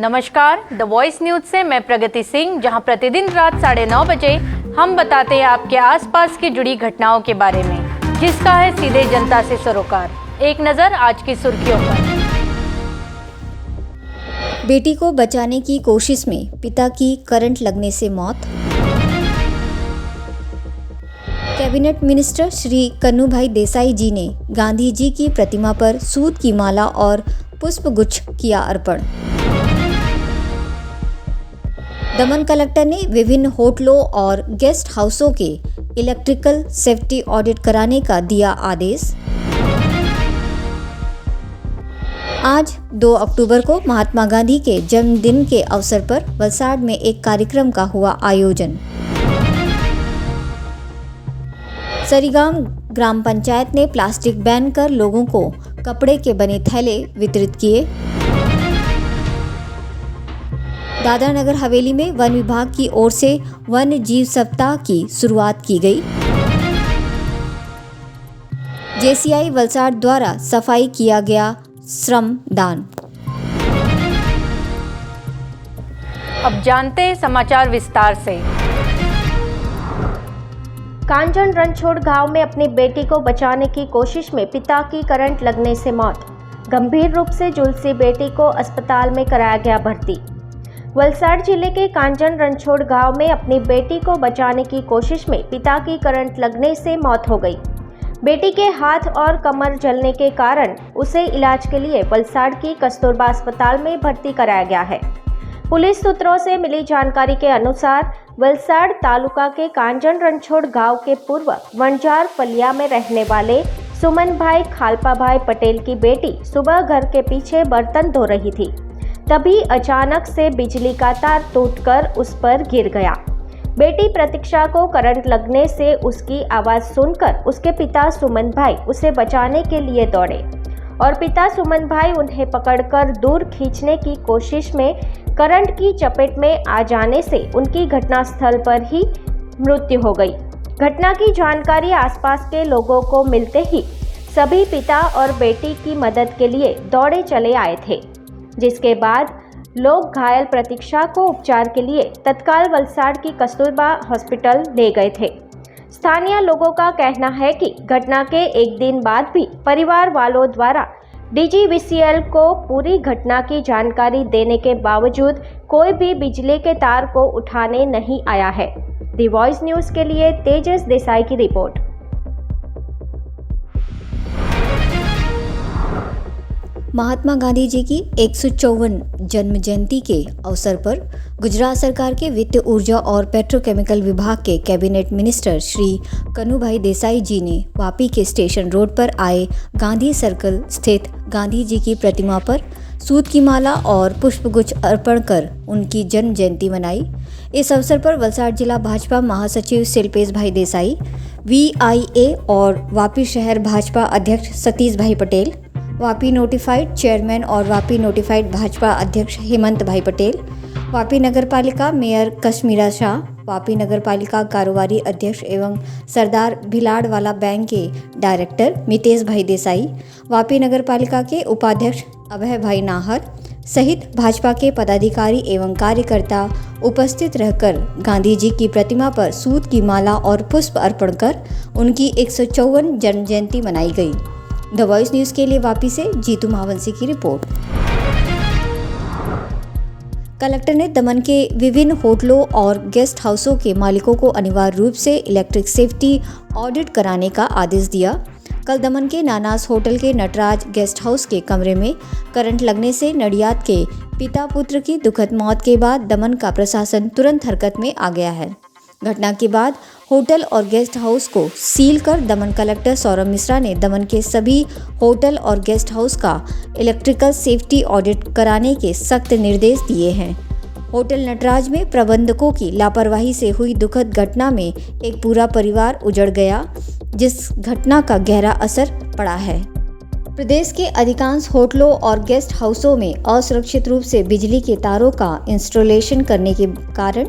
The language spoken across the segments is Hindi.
नमस्कार, द वॉइस न्यूज से मैं प्रगति सिंह, जहां प्रतिदिन रात 9:30 बजे हम बताते हैं आपके आसपास की जुड़ी घटनाओं के बारे में, जिसका है सीधे जनता से सरोकार। एक नजर आज की सुर्खियों पर। बेटी को बचाने की कोशिश में पिता की करंट लगने से मौत। कैबिनेट मिनिस्टर श्री कन्नूभाई देसाई जी ने गांधी जी की प्रतिमा पर सूत की माला और पुष्पगुच्छ किया अर्पण। दमन कलेक्टर ने विभिन्न होटलों और गेस्ट हाउसों के इलेक्ट्रिकल सेफ्टी ऑडिट कराने का दिया आदेश। आज 2 अक्टूबर को महात्मा गांधी के जन्मदिन के अवसर पर वलसाड में एक कार्यक्रम का हुआ आयोजन। सरीगाम ग्राम पंचायत ने प्लास्टिक बैन कर लोगों को कपड़े के बने थैले वितरित किए। दादरा नगर हवेली में वन विभाग की ओर से वन्य जीव सप्ताह की शुरुआत की गई। जेसीआई वलसाड द्वारा सफाई किया गया श्रम दान। अब जानते हैं समाचार विस्तार से। कांजन रणछोड़ गांव में अपनी बेटी को बचाने की कोशिश में पिता की करंट लगने से मौत। गंभीर रूप से झुलसी बेटी को अस्पताल में कराया गया भर्ती। वलसाड जिले के कांजन रणछोड़ गांव में अपनी बेटी को बचाने की कोशिश में पिता की करंट लगने से मौत हो गई। बेटी के हाथ और कमर जलने के कारण उसे इलाज के लिए वलसाड की कस्तूरबा अस्पताल में भर्ती कराया गया है। पुलिस सूत्रों से मिली जानकारी के अनुसार वलसाड तालुका के कांजन रणछोड़ गांव के पूर्व वनजार फलिया में रहने वाले सुमन भाई खालपा भाई पटेल की बेटी सुबह घर के पीछे बर्तन धो रही थी। तभी अचानक से बिजली का तार टूटकर उस पर गिर गया। बेटी प्रतीक्षा को करंट लगने से उसकी आवाज़ सुनकर उसके पिता सुमन भाई उसे बचाने के लिए दौड़े और पिता सुमन भाई उन्हें पकड़कर दूर खींचने की कोशिश में करंट की चपेट में आ जाने से उनकी घटनास्थल पर ही मृत्यु हो गई। घटना की जानकारी आसपास के लोगों को मिलते ही सभी पिता और बेटी की मदद के लिए दौड़े चले आए थे, जिसके बाद लोग घायल प्रतीक्षा को उपचार के लिए तत्काल वलसाड की कस्तूरबा हॉस्पिटल ले गए थे। स्थानीय लोगों का कहना है कि घटना के एक दिन बाद भी परिवार वालों द्वारा डीजीवीसीएल को पूरी घटना की जानकारी देने के बावजूद कोई भी बिजली के तार को उठाने नहीं आया है। द वॉइस न्यूज़ के लिए तेजस देसाई की रिपोर्ट। महात्मा गांधी जी की 154 जन्म जयंती के अवसर पर गुजरात सरकार के वित्त, ऊर्जा और पेट्रोकेमिकल विभाग के कैबिनेट मिनिस्टर श्री कन्नूभाई देसाई जी ने वापी के स्टेशन रोड पर आए गांधी सर्कल स्थित गांधी जी की प्रतिमा पर सूत की माला और पुष्पगुच्छ अर्पण कर उनकी जन्म जयंती मनाई। इस अवसर पर वलसाड जिला भाजपा महासचिव शिल्पेश भाई देसाई, VIA और वापी शहर भाजपा अध्यक्ष सतीश भाई पटेल, वापी नोटिफाइड चेयरमैन और वापी नोटिफाइड भाजपा अध्यक्ष हेमंत भाई पटेल, वापी नगरपालिका मेयर कश्मीरा शाह, वापी नगरपालिका कारोबारी अध्यक्ष एवं सरदार भिलाड़वाला बैंक के डायरेक्टर मितेश भाई देसाई, वापी नगरपालिका के उपाध्यक्ष अभय भाई नाहर सहित भाजपा के पदाधिकारी एवं कार्यकर्ता उपस्थित रहकर गांधी जी की प्रतिमा पर सूत की माला और पुष्प अर्पण कर उनकी 154 जन्म जयंती मनाई गई। द वॉइस न्यूज़ के लिए वापी से जीतू महावंशी की रिपोर्ट। कलेक्टर ने दमन के विभिन्न होटलों और गेस्ट हाउसों के मालिकों को अनिवार्य रूप से इलेक्ट्रिक सेफ्टी ऑडिट कराने का आदेश दिया। कल दमन के नानास होटल के नटराज गेस्ट हाउस के कमरे में करंट लगने से नडियाद के पिता पुत्र की दुखद मौत के बाद दमन का प्रशासन तुरंत हरकत में आ गया है। घटना के बाद होटल और गेस्ट हाउस को सील कर दमन कलेक्टर सौरभ मिश्रा ने दमन के सभी होटल और गेस्ट हाउस का इलेक्ट्रिकल सेफ्टी ऑडिट कराने के सख्त निर्देश दिए हैं। होटल नटराज में प्रबंधकों की लापरवाही से हुई दुखद घटना में एक पूरा परिवार उजड़ गया, जिस घटना का गहरा असर पड़ा है। प्रदेश के अधिकांश होटलों और गेस्ट हाउसों में असुरक्षित रूप से बिजली के तारों का इंस्टॉलेशन करने के कारण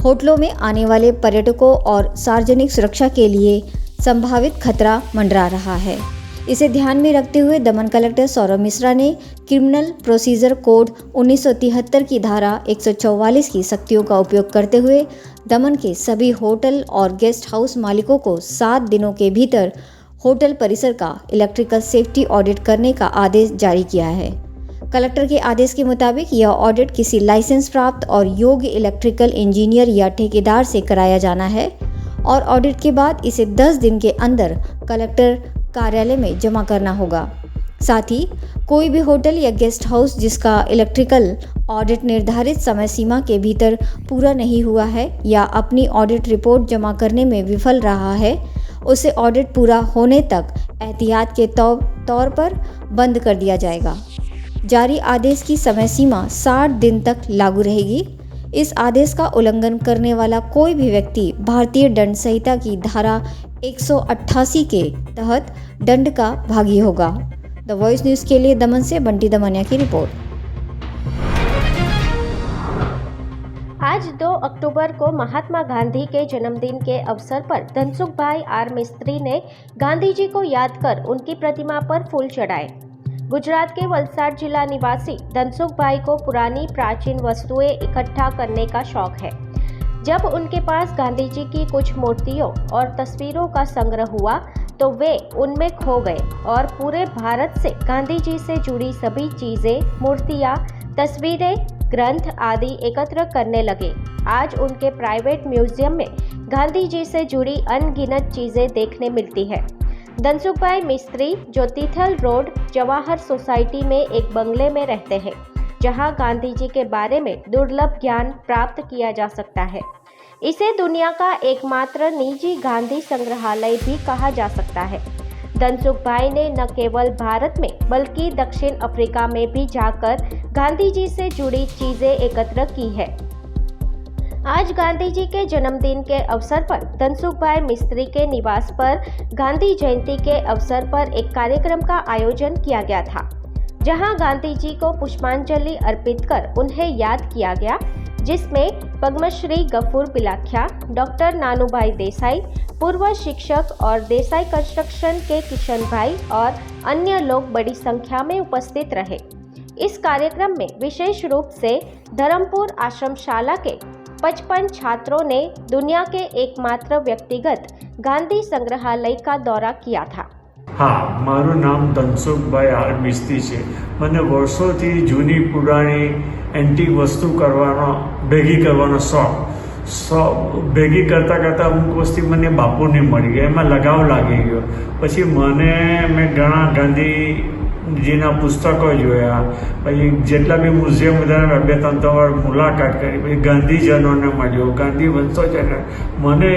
होटलों में आने वाले पर्यटकों और सार्वजनिक सुरक्षा के लिए संभावित खतरा मंडरा रहा है। इसे ध्यान में रखते हुए दमन कलेक्टर सौरभ मिश्रा ने क्रिमिनल प्रोसीजर कोड 1973 की धारा 144 की सख्तियों का उपयोग करते हुए दमन के सभी होटल और गेस्ट हाउस मालिकों को 7 दिनों के भीतर होटल परिसर का इलेक्ट्रिकल सेफ्टी ऑडिट करने का आदेश जारी किया है। कलेक्टर के आदेश के मुताबिक यह ऑडिट किसी लाइसेंस प्राप्त और योग्य इलेक्ट्रिकल इंजीनियर या ठेकेदार से कराया जाना है और ऑडिट के बाद इसे 10 दिन के अंदर कलेक्टर कार्यालय में जमा करना होगा। साथ ही कोई भी होटल या गेस्ट हाउस जिसका इलेक्ट्रिकल ऑडिट निर्धारित समय सीमा के भीतर पूरा नहीं हुआ है या अपनी ऑडिट रिपोर्ट जमा करने में विफल रहा है, उसे ऑडिट पूरा होने तक एहतियात के तौर पर बंद कर दिया जाएगा। जारी आदेश की समय सीमा 60 दिन तक लागू रहेगी। इस आदेश का उल्लंघन करने वाला कोई भी व्यक्ति भारतीय दंड संहिता की धारा 188 के तहत दंड का भागी होगा। द वॉइस न्यूज़ के लिए दमन से बंटी दमनिया की रिपोर्ट। आज 2 अक्टूबर को महात्मा गांधी के जन्मदिन के अवसर पर धनसुख भाई आर मिस्त्री ने गांधी जी को याद कर उनकी प्रतिमा पर फूल चढ़ाए। गुजरात के वलसाड जिला निवासी धनसुख भाई को पुरानी प्राचीन वस्तुएं इकट्ठा करने का शौक है। जब उनके पास गांधी जी की कुछ मूर्तियों और तस्वीरों का संग्रह हुआ तो वे उनमें खो गए और पूरे भारत से गांधी जी से जुड़ी सभी चीज़ें, मूर्तियाँ, तस्वीरें, ग्रंथ आदि एकत्र करने लगे। आज उनके प्राइवेट म्यूजियम में गांधी जी से जुड़ी अनगिनत चीज़ें देखने मिलती है। धनसुख भाई मिस्त्री जो तीथल रोड जवाहर सोसाइटी में एक बंगले में रहते हैं, जहां गांधी जी के बारे में दुर्लभ ज्ञान प्राप्त किया जा सकता है। इसे दुनिया का एकमात्र निजी गांधी संग्रहालय भी कहा जा सकता है। धनसुख भाई ने न केवल भारत में बल्कि दक्षिण अफ्रीका में भी जाकर गांधी जी से जुड़ी चीजें एकत्र की है। आज गांधी जी के जन्मदिन के अवसर पर धनसुख भाई मिस्त्री के निवास पर गांधी जयंती के अवसर पर एक कार्यक्रम का आयोजन किया गया था, जहां गांधी जी को पुष्पांजलि अर्पित कर उन्हें याद किया गया, जिसमें पद्मश्री गफूर बिलाख्या, डॉक्टर नानूभाई देसाई, पूर्व शिक्षक और देसाई कंस्ट्रक्शन के किशन भाई और अन्य लोग बड़ी संख्या में उपस्थित रहे। इस कार्यक्रम में विशेष रूप से धर्मपुर आश्रमशाला के 55 छात्रों ने दुनिया के एकमात्र व्यक्तिगत गांधी संग्रहालय का दौरा किया था। हाँ, माરું નામ ધનસુખભાઈ આર મિસ્ત્રી છે। મને વર્ષોથી જૂની પુરાણી એન્ટિક વસ્તુ ભેગી કરવાનો શોખ ભેગી કરતાં અમુક વસ્તુ મને બાપુની મળી ગઈ, એમાં લગાવ લાગી ગયો। પછી મેં ઘણા ગાંધીજીના પુસ્તકો જોયા, પછી જેટલા બી મ્યુઝિયમ બધા 2-3 વાર મુલાકાત કરી, પછી ગાંધીજનોને મળ્યો, ગાંધી વંશજોને। મને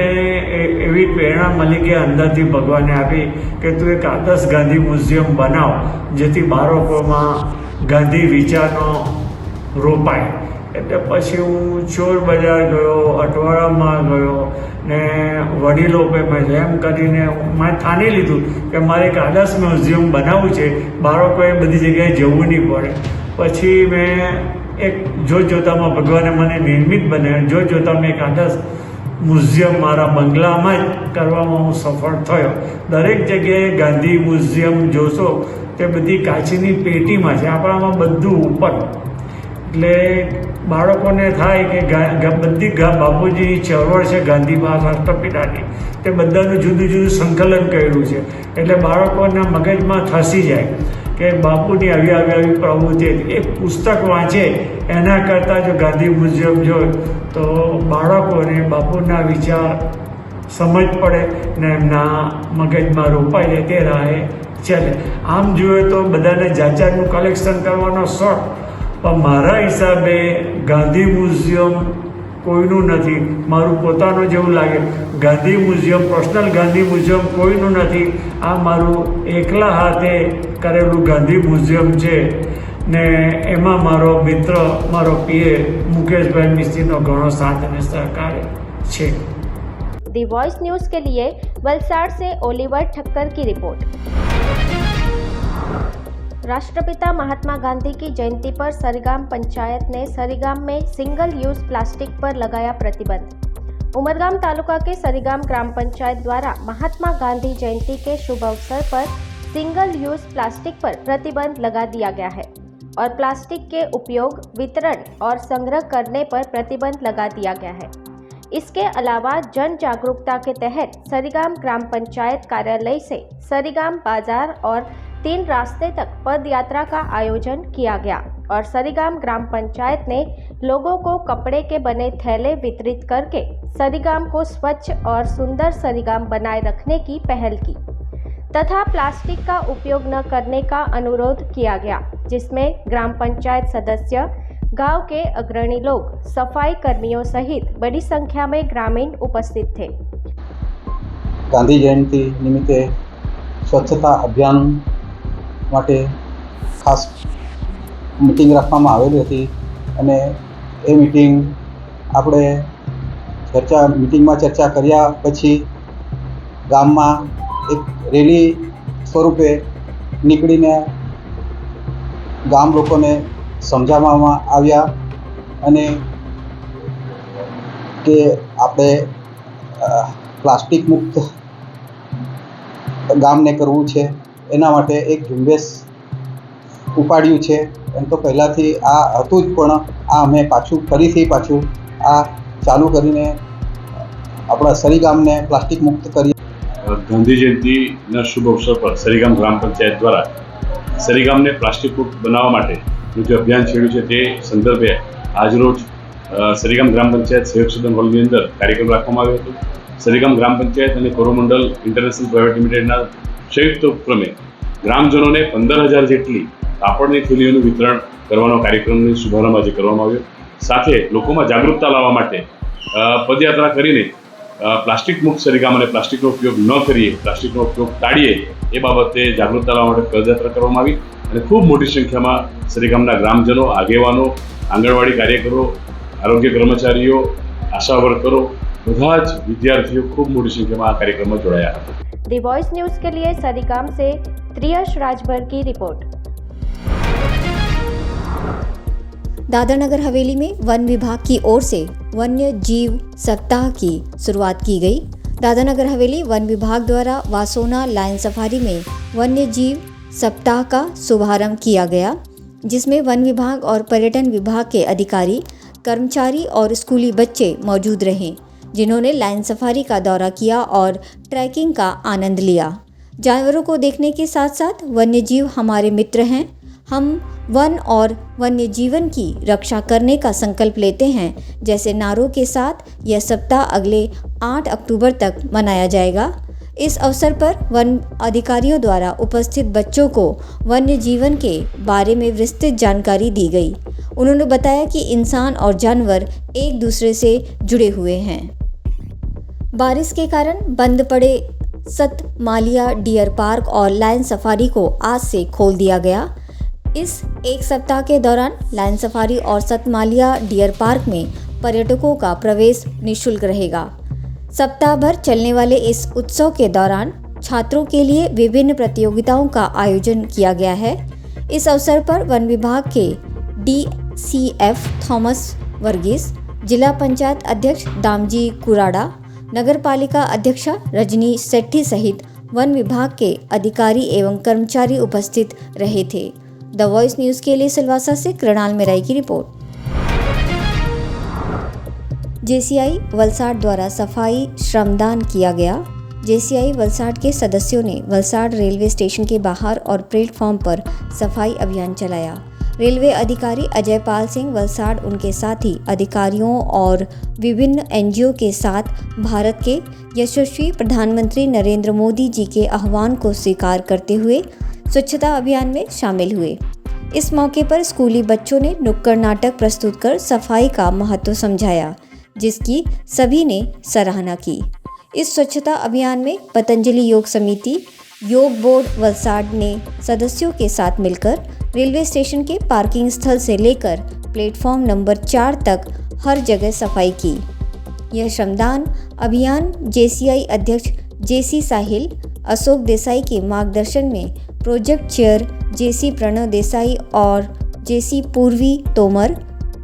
એવી પ્રેરણા મળી કે અંદરથી ભગવાને આપી કે તું એક આદર્શ ગાંધી મ્યુઝિયમ બનાવ, જેથી બાળકોમાં ગાંધી વિચારનો રોપાય। એટલે પછી હું ચોર બજાર ગયો, અટવાડામાં ગયો ને વડીલો મેં એમ કરીને મેં ઠાની લીધું કે મારે એક આદર્શ મ્યુઝિયમ બનાવવું છે, બાળકોએ બધી જગ્યાએ જવું નહીં પડે। પછી મેં એક જોતજોતામાં ભગવાને મને નિર્મિત બનાવ્યો, જોતજોતામાં એક આદર્શ મ્યુઝિયમ મારા બંગલામાં જ કરવામાં હું સફળ થયો। દરેક જગ્યાએ ગાંધી મ્યુઝિયમ જોશો તે બધી કાચની પેટીમાં છે, આપણામાં બધું ઉપર। એટલે બાળકોને થાય કે બધી બાપુજીની ચળવળ છે, ગાંધી રાષ્ટ્રપિતાની, તે બધાનું જુદું જુદું સંકલન કર્યું છે। એટલે બાળકોના મગજમાં થસી જાય કે બાપુની આવી પ્રવૃત્તિ। એક પુસ્તક વાંચે એના કરતાં જો ગાંધી મ્યુઝિયમ જોઈ તો બાળકોને બાપુના વિચાર સમજ પડે ને એમના મગજમાં રોપાઈ જાય, તે રાહે ચાલે। આમ જોઈએ તો બધાને જાતનું કલેક્શન કરવાનો શોખ, પણ મારા હિસાબે ગાંધી મ્યુઝિયમ કોઈનું નથી, મારું પોતાનું જેવું લાગે। Gandhi museum, personal Gandhi museum કોઈનું નથી, આ મારું એકલા હાથે કરેલું ગાંધી મ્યુઝિયમ છે ને એમાં મારો મિત્ર, મારો પીએ મુકેશભાઈ મિસ્ત્રીનો ઘણો સાથ અને સહકાર છે। दी वॉइस न्यूज़ के लिए वलसाड से ओलिवर ठक्कर की रिपोर्ट। राष्ट्रपिता महात्मा गांधी की जयंती पर सरिगाम पंचायत ने सरिगाम में सिंगल यूज प्लास्टिक पर लगाया प्रतिबंध। उमरगाम तालुका के सरिगाम ग्राम पंचायत द्वारा महात्मा गांधी जयंती के शुभ अवसर पर सिंगल यूज प्लास्टिक पर प्रतिबंध लगा दिया गया है और प्लास्टिक के उपयोग, वितरण और संग्रह करने पर प्रतिबंध लगा दिया गया है। इसके अलावा जन जागरूकता के तहत सरीगाम ग्राम पंचायत कार्यालय से सरीगाम बाजार और 3 रास्ते तक पद यात्रा का आयोजन किया गया और सरीगाम ग्राम पंचायत ने लोगों को कपड़े के बने थैले वितरित करके सरीगाम को स्वच्छ और सुंदर सरीगाम बनाए रखने की पहल की तथा प्लास्टिक का उपयोग न करने का अनुरोध किया गया, जिसमें ग्राम पंचायत सदस्य, गांव के अग्रणी लोग, सफाई कर्मियों सहित बड़ी संख्या में ग्रामीण उपस्थित थे। गांधी जयंती निमित्ते स्वच्छता अभियान માટે ખાસ મીટિંગ રાખવામાં આવેલી હતી અને એ મીટિંગ આપણે મીટિંગમાં ચર્ચા કર્યા પછી ગામમાં એક રેલી સ્વરૂપે નીકળીને ગામ લોકોને સમજાવવામાં આવ્યા અને કે આપણે પ્લાસ્ટિક મુક્ત ગામને કરવું છે, એના માટે એક ઝુંબેશ ઉપાડ્યું છે। એમ તો પહેલાંથી આ હતું જ, પણ આ અમે ફરીથી પાછું આ ચાલુ કરીને આપણા સરીગામને પ્લાસ્ટિક મુક્ત કરી। ગાંધી જયંતિના શુભ અવસર પર સરીગામ ગ્રામ પંચાયત દ્વારા સરીગામને પ્લાસ્ટિક મુક્ત બનાવવા માટેનું જે અભિયાન છેડ્યું છે તે સંદર્ભે આજરોજ સરીગામ ગ્રામ પંચાયત સહયોગ સદન હોલની અંદર કાર્યક્રમ રાખવામાં આવ્યો હતો। સરીગામ ગ્રામ પંચાયત અને કોરોમંડલ ઇન્ટરનેશનલ પ્રાઇવેટ લિમિટેડના સંયુક્ત ઉપક્રમે ગ્રામજનોને 15,000 જેટલી કાપડની થેલીઓનું વિતરણ કરવાનો કાર્યક્રમનો શુભારંભ આજે કરવામાં આવ્યો। સાથે લોકોમાં જાગૃતતા લાવવા માટે પદયાત્રા કરીને પ્લાસ્ટિક મુક્ત સરીગામ અને પ્લાસ્ટિકનો ઉપયોગ ન કરીએ, પ્લાસ્ટિકનો ઉપયોગ ટાળીએ એ બાબતે જાગૃતતા લાવવા માટે પદયાત્રા કરવામાં આવી અને ખૂબ મોટી સંખ્યામાં સરીગામના ગ્રામજનો, આગેવાનો, આંગણવાડી કાર્યકરો, આરોગ્ય કર્મચારીઓ, આશા વર્કરો, બધા જ વિદ્યાર્થીઓ ખૂબ મોટી સંખ્યામાં આ કાર્યક્રમમાં જોડાયા હતા। दी वॉइस न्यूज़ के लिए सरीगाम से त्रियश राजभर की रिपोर्ट। दादर नगर हवेली में वन विभाग की ओर से वन्य जीव सप्ताह की शुरुआत की गई। दादर नगर हवेली वन विभाग द्वारा वासोना लायन सफारी में वन्य जीव सप्ताह का शुभारंभ किया गया, जिसमें वन विभाग और पर्यटन विभाग के अधिकारी, कर्मचारी और स्कूली बच्चे मौजूद रहे, जिन्होंने लायन सफारी का दौरा किया और ट्रैकिंग का आनंद लिया। जानवरों को देखने के साथ साथ वन्य जीव हमारे मित्र हैं। हम वन और वन्य जीवन की रक्षा करने का संकल्प लेते हैं। जैसे नारों के साथ यह सप्ताह अगले 8 अक्टूबर तक मनाया जाएगा। इस अवसर पर वन अधिकारियों द्वारा उपस्थित बच्चों को वन्य जीवन के बारे में विस्तृत जानकारी दी गई। उन्होंने बताया कि इंसान और जानवर एक दूसरे से जुड़े हुए हैं। बारिश के कारण बंद पड़े सतमालिया डियर पार्क और लायन सफारी को आज से खोल दिया गया। इस एक सप्ताह के दौरान लायन सफारी और सतमालिया डियर पार्क में पर्यटकों का प्रवेश निःशुल्क रहेगा। सप्ताह भर चलने वाले इस उत्सव के दौरान छात्रों के लिए विभिन्न प्रतियोगिताओं का आयोजन किया गया है। इस अवसर पर वन विभाग के DCF थॉमस वर्गीस, जिला पंचायत अध्यक्ष दामजी कुराड़ा, नगर पालिका अध्यक्षा रजनी सेट्ठी सहित वन विभाग के अधिकारी एवं कर्मचारी उपस्थित रहे थे। द वॉइस न्यूज़ के लिए सिलवासा से कृणाल मेराई की रिपोर्ट। JCI वलसाड द्वारा सफाई श्रमदान किया गया। JCI वलसाड के सदस्यों ने वलसाड रेलवे स्टेशन के बाहर और प्लेटफॉर्म पर सफाई अभियान चलाया। रेलवे अधिकारी अजय पाल सिंह वलसाड उनके साथी अधिकारियों और विभिन्न NGO के साथ भारत के यशस्वी प्रधानमंत्री नरेंद्र मोदी जी के आह्वान को स्वीकार करते हुए स्वच्छता अभियान में शामिल हुए। इस मौके पर स्कूली बच्चों ने नुक्कड़ नाटक प्रस्तुत कर सफाई का महत्व समझाया, जिसकी सभी ने सराहना की। इस स्वच्छता अभियान में पतंजलि योग समिति, योग बोर्ड वलसाड ने सदस्यों के साथ मिलकर रेलवे स्टेशन के पार्किंग स्थल से लेकर प्लेटफॉर्म नंबर 4 तक हर जगह सफाई की। यह श्रमदान अभियान JCI अध्यक्ष JC साहिल, अशोक देसाई के मार्गदर्शन में project chair JC Pranav Desai और JC पूर्वी तोमर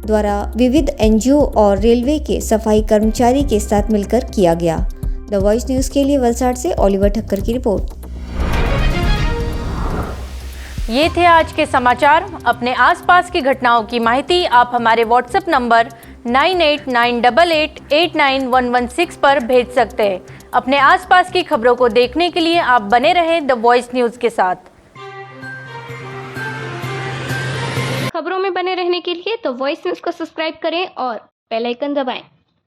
द्वारा विविध NGO और रेलवे के सफाई कर्मचारी के साथ मिलकर किया गया। द वॉइस न्यूज़ के लिए वलसाड से ओलिवर ठक्कर की रिपोर्ट। ये थे आज के समाचार। अपने आसपास की घटनाओं की माहिती आप हमारे व्हाट्सएप नंबर 9898889116 पर भेज सकते हैं। अपने आसपास की खबरों को देखने के लिए आप बने रहें द वॉइस न्यूज के साथ। खबरों में बने रहने के लिए द वॉइस न्यूज को सब्सक्राइब करें और बेल आइकन दबाएं।